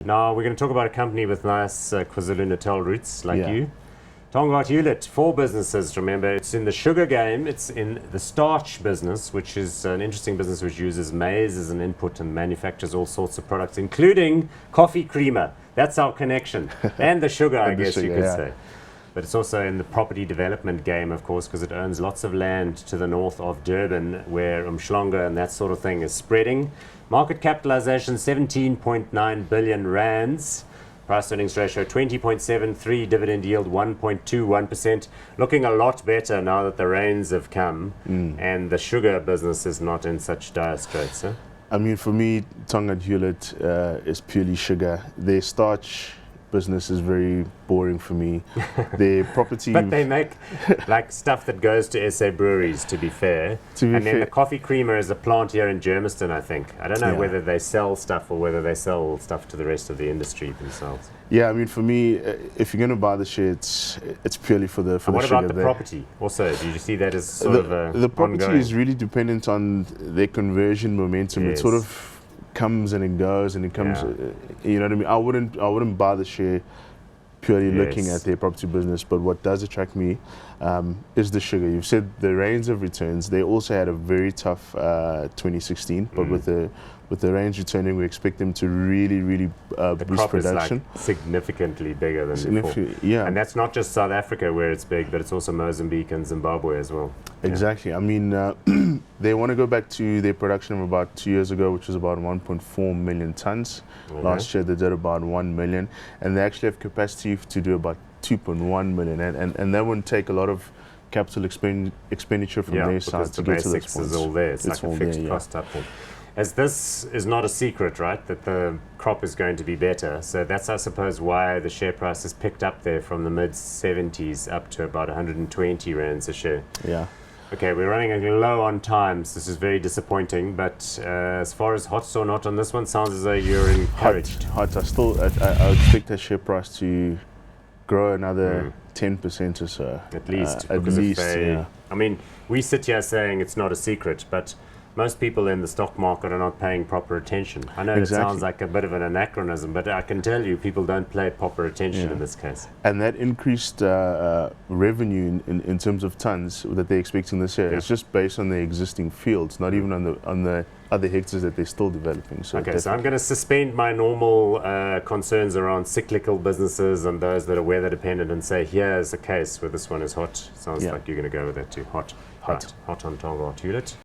Now we're going to talk about a company with nice KwaZulu-Natal roots like Yeah. you. Tongaat-Hulett, 4 businesses, remember. It's in the sugar game, it's in the starch business, which is an interesting business which uses maize as an input and manufactures all sorts of products, including coffee creamer. That's our connection. And the sugar, I guess you could say. But it's also in the property development game, of course, because it owns lots of land to the north of Durban, where Umhlanga and that sort of thing is spreading. Market capitalization, 17.9 billion rands. Price earnings ratio, 20.73. Dividend yield, 1.21%. Looking a lot better now that the rains have come and the sugar business is not in such dire straits. Huh? I mean, for me, Tongaat-Hulett is purely sugar. Their starch business is very boring for me. Their property... But they make like stuff that goes to SA breweries, to be fair. And then the coffee creamer is a plant here in Germiston, I think. I don't know whether they sell stuff or whether they sell stuff to the rest of the industry themselves. Yeah, I mean, for me, if you're going to buy the share, it's purely for the sugar. What about the property? Also, do you see that as sort of the property ongoing? is really dependent on their conversion momentum. Yes. It sort of comes and it goes and it comes. You know what I mean? I wouldn't buy the share purely looking at their property business. But what does attract me is the sugar. You've said the range of returns. They also had a very tough 2016, but with the range returning, we expect them to really the boost crop production. is like significantly bigger than before. Yeah, and that's not just South Africa where it's big, but it's also Mozambique and Zimbabwe as well. Exactly. I mean, they want to go back to their production of about 2 years ago, which was about 1.4 million tons. Last year they did about 1 million, and they actually have capacity to do about 2.1 million, and that wouldn't take a lot of capital expenditure from their side to get to those points. Is all there. It's like a fixed cost type thing. As this is not a secret, right, that the crop is going to be better. So that's, I suppose, why the share price has picked up there from the mid-70s up to about 120 rands a share. Yeah. Okay, we're running a little low on time, so this is very disappointing. But as far as hot's or not on this one, sounds as though you're encouraged. Hot. I expect the share price to grow another 10% or so. At least. At least, I mean, we sit here saying it's not a secret, but most people in the stock market are not paying proper attention. I know it sounds like a bit of an anachronism, but I can tell you people don't pay proper attention in this case. And that increased revenue in terms of tons that they're expecting this year is just based on the existing fields, not even on the other hectares that they're still developing. So okay, so I'm going to suspend my normal concerns around cyclical businesses and those that are weather dependent and say here's a case where this one is hot. Sounds like you're going to go with that too. Hot on Tongaat-Hulett.